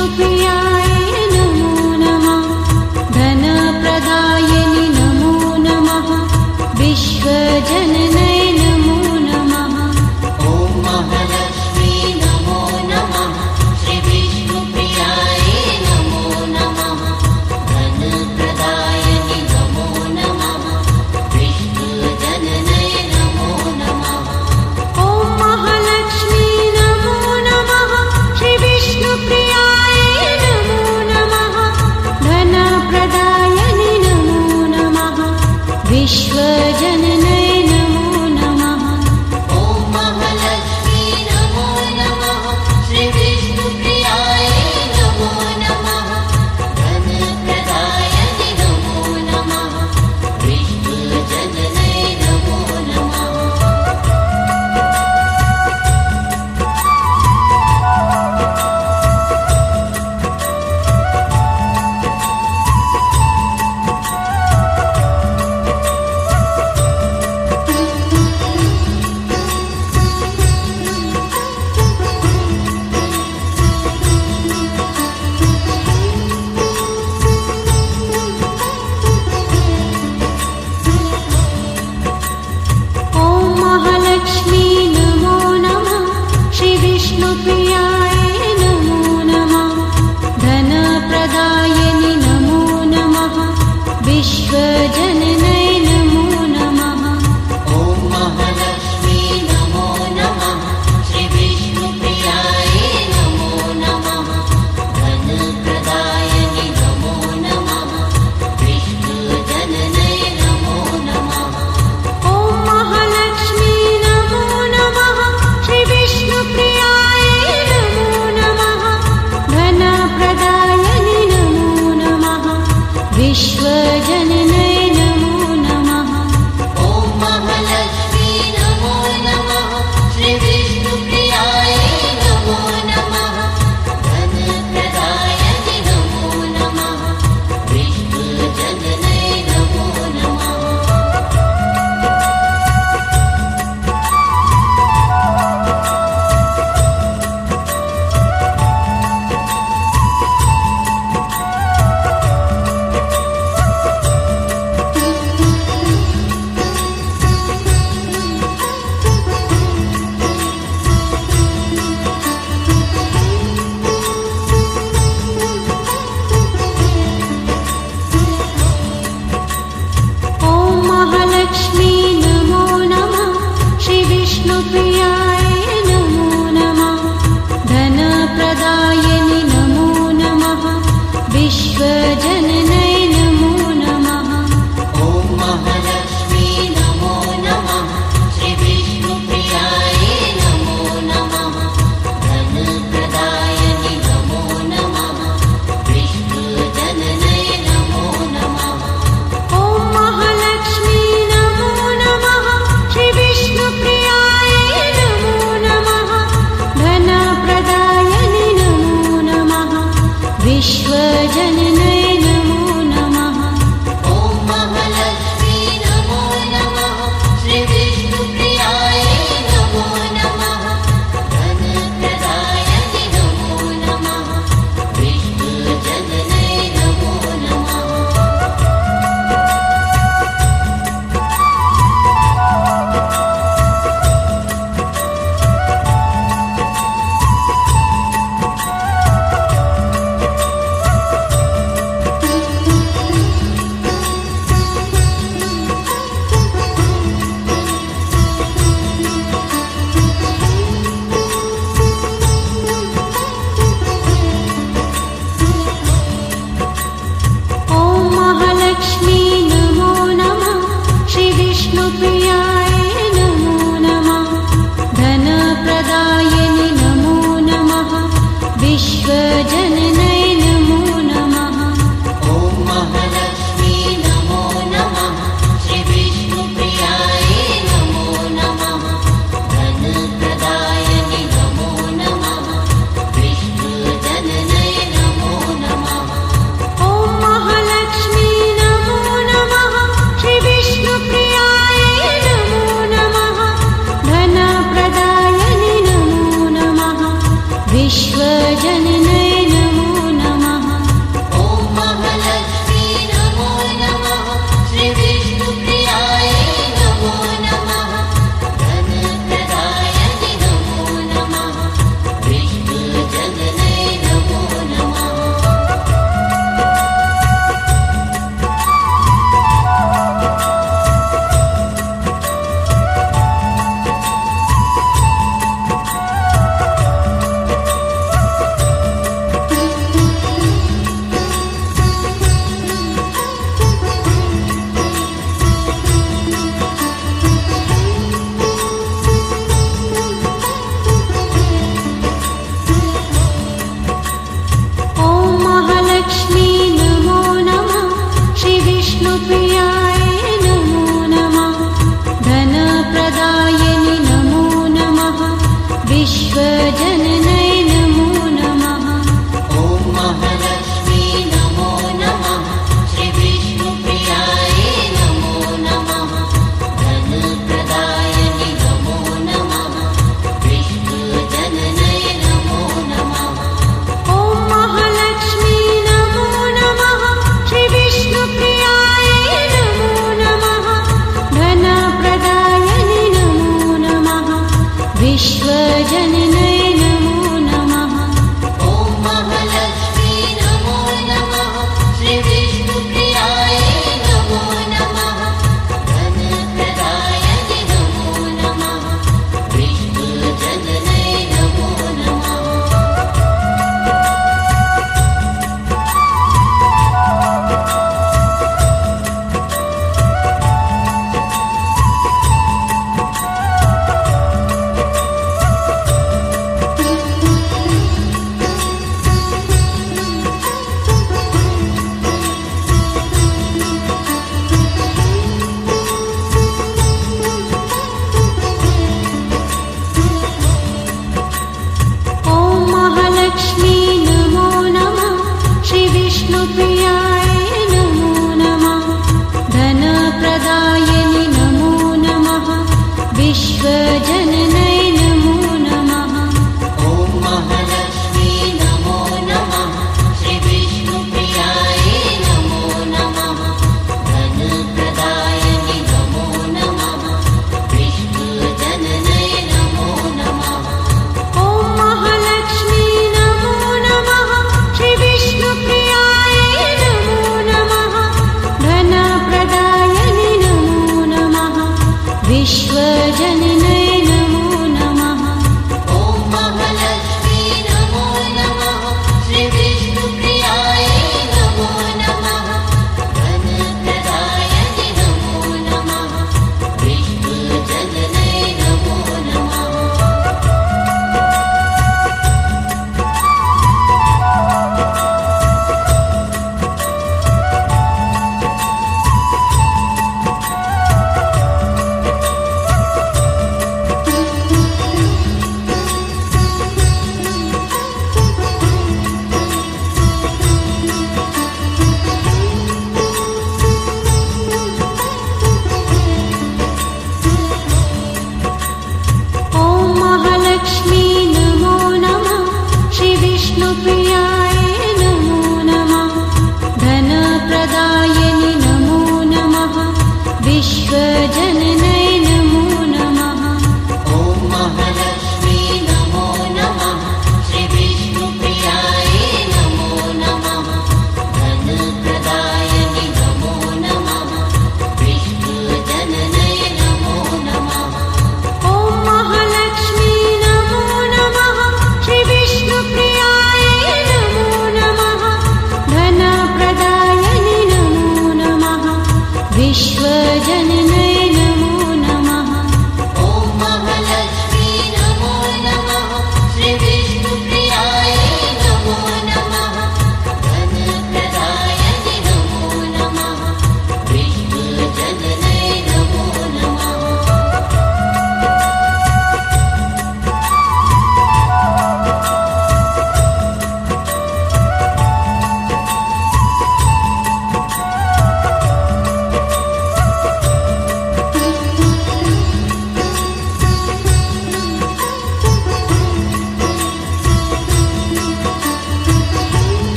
श्रीविष्णुप्रियाय नमो नमः। धनप्रदायिनि नमो नमः। विश्वजननै नमो नमः। ॐ महालक्ष्मी नमो नमः। श्रीविष्णुप्रियाय नमो नमः। धनप्रदायिनि नमो नमः। विश्वजननै नमो नमः। ॐ महालक्ष्मी नमो नमः। श्रीविष्णुप्रियाय नमो नमः। धनप्रदायिनि नमो नमः। विश्वजननै नमो नमः। ॐ महालक्ष्मी नमो नमः। श्रीविष्णुप्रियाय नमो नमः। धनप्रदायिनि नमो नमः। विश्वजननै नमो नमः। ॐ महालक्ष्मी नमो नमः। श्रीविष्णुप्रियाय नमो नमः। धनप्रदायिनि नमो नमः। विश्वजननै नमो नमः। ॐ महालक्ष्मी नमो नमः। श्रीविष्णुप्रियाय नमो नमः। धनप्रदायिनि नमो नमः। विश्वजननै नमो नमः। ॐ महालक्ष्मी नमो नमः। श्रीविष्णुप्रियाय नमो नमः। धनप्रदायिनि नमो नमः। विश्वजननै नमो नमः। ॐ महालक्ष्मी नमो नमः। श्रीविष्णुप्रियाय नमो नमः। धनप्रदायिनि नमो नमः। विश्वजननै नमो नमः। ॐ महालक्ष्मी नमो नमः। श्रीविष्णुप्रियाय नमो नमः। धनप्रदायिनि नमो नमः। विश्वजननै नमो नमः। ॐ महालक्ष्मी नमो नमः। श्रीविष्णुप्रियाय नमो नमः। धनप्रदायिनि नमो नमः। विश्वजननै नमो नमः। ॐ महालक्ष्मी नमो नमः। श्रीविष्णुप्रियाय विश्वजननै नमो नमः ॐ महालक्ष्मी नमो नमः श्री विष्णुप्रियाय नमो नमः धनप्रदायिनि नमो नमः विष्णुजननै नमो नमः ॐ महालक्ष्मी नमो नमः श्री विष्णुप्रियाय नमो नमः धनप्रदायिनि नमो नमः विश्वजननै नमो नमः ॐ महालक्ष्मी नमो नमः श्री विष्णुप्रियाय नमो नमः धनप्रदायिनि नमो नमः विष्णुजननै नमो नमः ॐ महालक्ष्मी नमो नमः श्री विष्णुप्रियाय नमो नमः धनप्रदायिनि नमो नमः विश्वजननै नमो नमः ॐ महालक्ष्मी नमो नमः श्री विष्णुप्रियाय नमो नमः धनप्रदायिनि नमो नमः विष्णुजननै नमो नमः ॐ महालक्ष्मी नमो नमः श्री विष्णुप्रियाय नमो नमः धनप्रदायिनि नमो नमः विश्वजननै नमो नमः ॐ महालक्ष्मी नमो नमः श्री विष्णुप्रियाय नमो नमः धनप्रदायिनि नमो नमः विष्णुजननै नमो नमः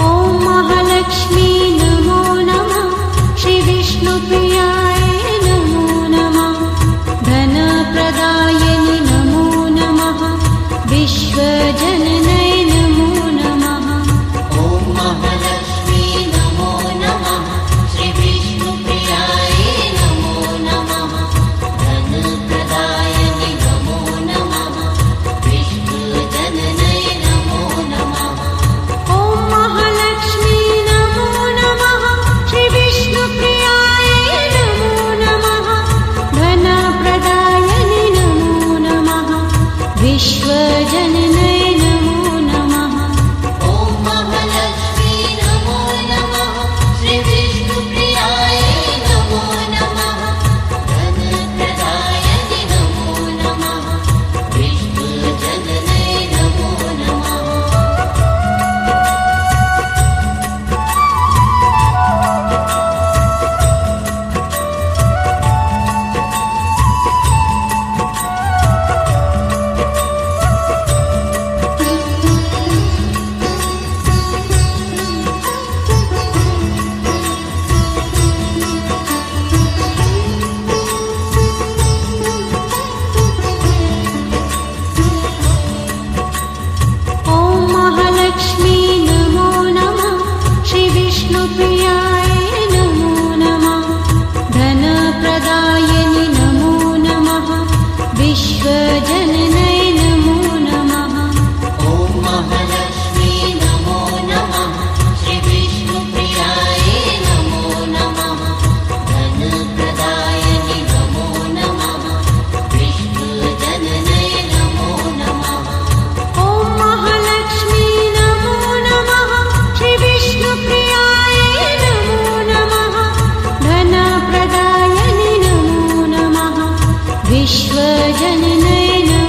ॐ महालक्ष्मी नमो नमः श्री विष्णुप्रियाय नमो नमः धनप्रदायिनि नमो नमः विश्वजननै नमो नमः ॐ महालक्ष्मी नमो नमः श्री विष्णुप्रियाय नमो नमः धनप्रदायिनि नमो नमः विष्णुजननै नमो नमः ॐ महालक्ष्मी नमो नमः श्री विष्णुप्रियाय नमो नमः धनप्रदायिनि नमो नमः विश्वजननै नमो नमः ॐ महालक्ष्मी नमो नमः श्री विष्णुप्रियाय नमो नमः धनप्रदायिनि नमो नमः विष्णुजननै नमो नमः ॐ महालक्ष्मी नमो नमः श्री विष्णुप्रियाय नमो नमः धनप्रदायिनि नमो नमः विश्वजननै नमो नमः। ॐ महालक्ष्मी नमो नमः श्री विष्णुप्रियाय नमो नमः धनप्रदायिनि नमो नमः विष्णुजननै नमो नमः। ॐ महालक्ष्मी नमो नमः श्री विष्णुप्रियाय नमो नमः धनप्रदायिनि नमो नमः विश्वजननै नमः।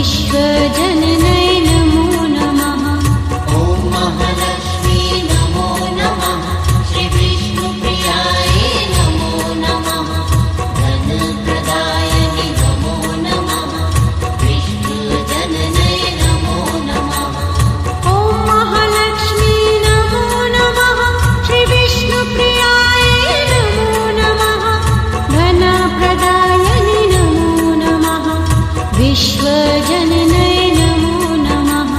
विश्वजननै नमो नमः। ॐ महालक्ष्मी नमो नमः। श्री विष्णुप्रियायै नमो नमः। धनप्रदायिनि नमो नमः। विष्णुजननै नमो नमः। ॐ महालक्ष्मी नमो नमः। श्री विष्णुप्रियायै नमो नमः। धनप्रदायिनि नमो नमः। विश्वजननै नमो नमः।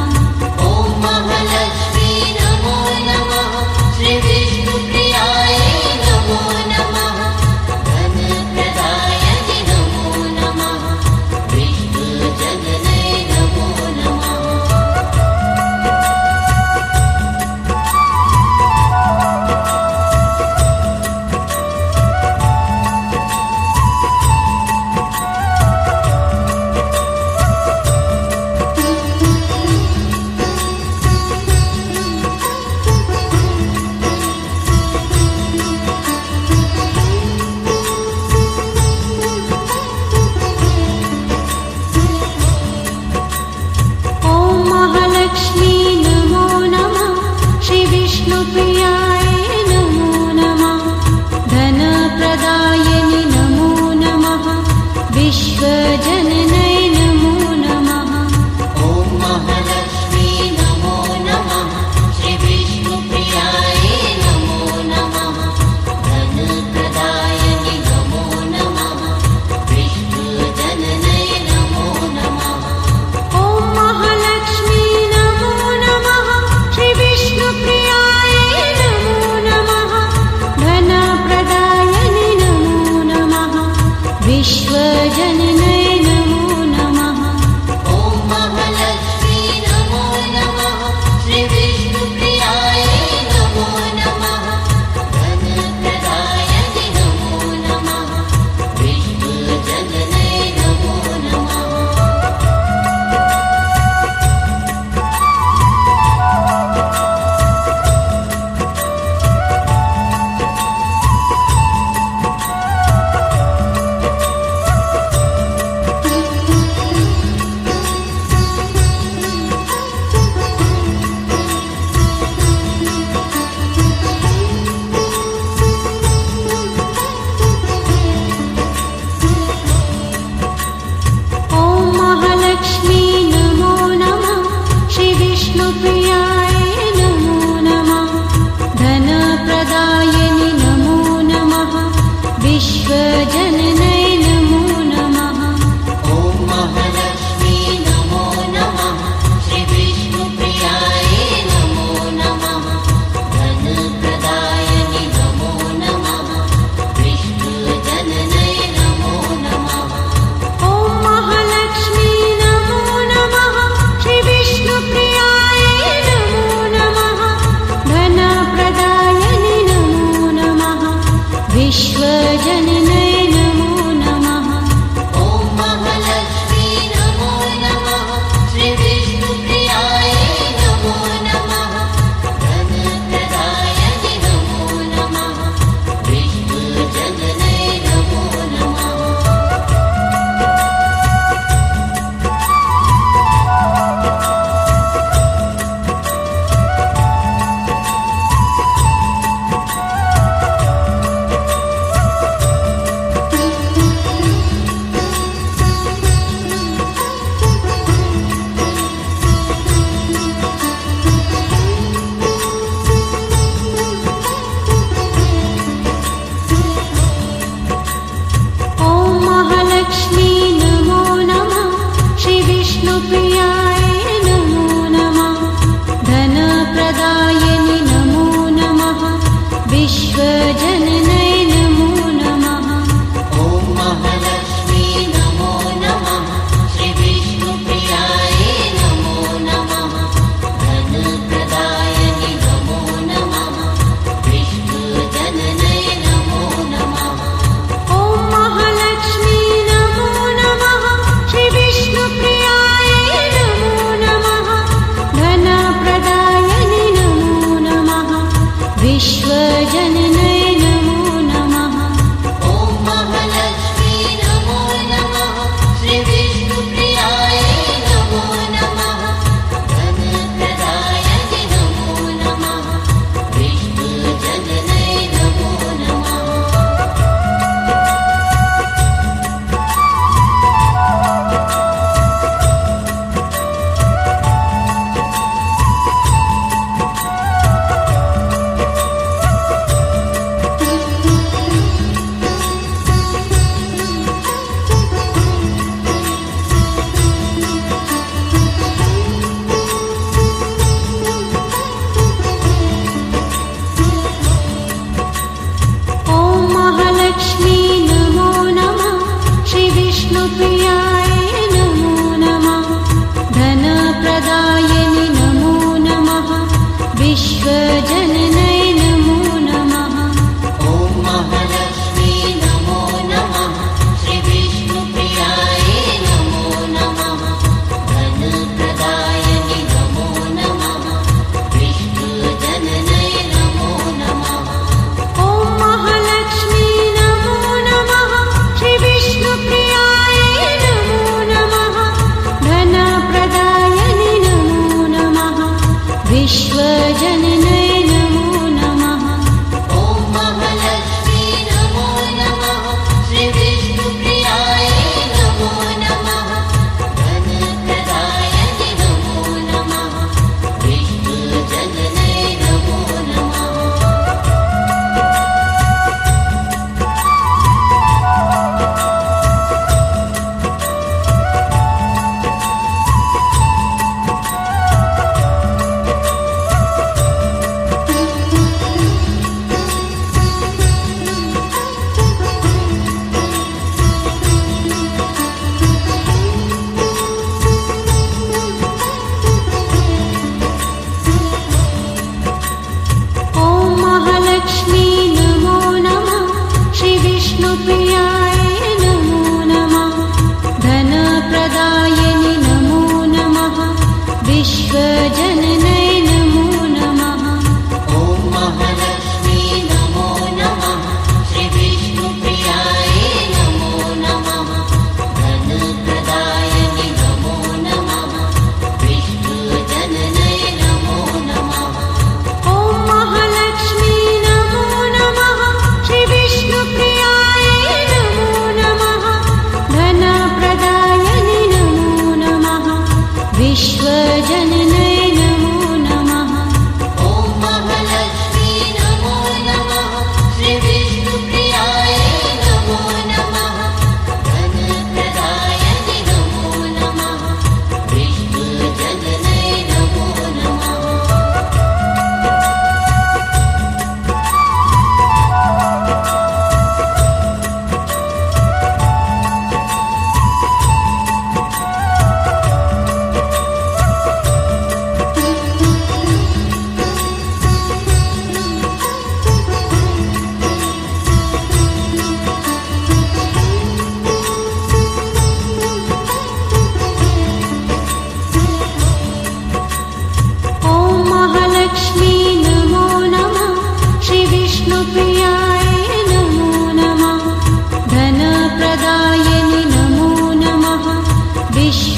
ॐ महालक्ष्मी नमो नमः। श्री विष्णुप्रियायै नमो नमः। धनप्रदायिनि नमो नमः। विष्णुजननै नमो नमः। ॐ महालक्ष्मी नमो नमः। श्री विष्णुप्रियायै नमो नमः। धनप्रदायिनि नमो नमः। विश्वजननै नमो नमः। ॐ महालक्ष्मी नमो नमः। श्री विष्णुप्रियायै नमो नमः। धनप्रदायिनि नमो नमः। विष्णुजननै नमो नमः। ॐ महालक्ष्मी नमो नमः। श्री विष्णुप्रियायै नमो नमः। धनप्रदायिनि नमो नमः। विश्वजननै नमो नमः। ॐ महालक्ष्मी नमो नमः। श्री विष्णुप्रियायै नमो नमः। धनप्रदायिनि नमो नमः। विष्णुजननै नमो नमः। ॐ महालक्ष्मी नमो नमः। श्री विष्णुप्रियायै नमो नमः। धनप्रदायिनि नमो नमः। विश्वजननै नमो नमः। ॐ महालक्ष्मी नमो नमः। श्री विष्णुप्रियायै नमो नमः। धनप्रदायिनि नमो नमः। विष्णुजननै नमो नमः। ॐ महालक्ष्मी नमो नमः। श्री विष्णुप्रियायै नमो नमः। धनप्रदायिनि नमो नमः। विश्वजननै नमो नमः। ॐ महालक्ष्मी नमो नमः। श्री विष्णुप्रियायै नमो नमः। धनप्रदायिनि नमो नमः। विष्णुजननै नमो नमः। ॐ महालक्ष्मी नमो नमः। श्री विष्णुप्रियायै नमो नमः। धनप्रदायिनि नमो नमः। विश्वजननै नमो नमः। ॐ महालक्ष्मी नमो नमः। श्री विष्णुप्रियायै नमो नमः। धनप्रदायिनि नमो नमः। विष्णुजननै नमो नमः। ॐ महालक्ष्मी नमो नमः। श्री विष्णुप्रियायै नमो नमः। धनप्रदायिनि नमो नमः। विश्वजननै नमो नमः। ॐ महालक्ष्मी नमो नमः। श्री विष्णुप्रियायै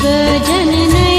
गजननयना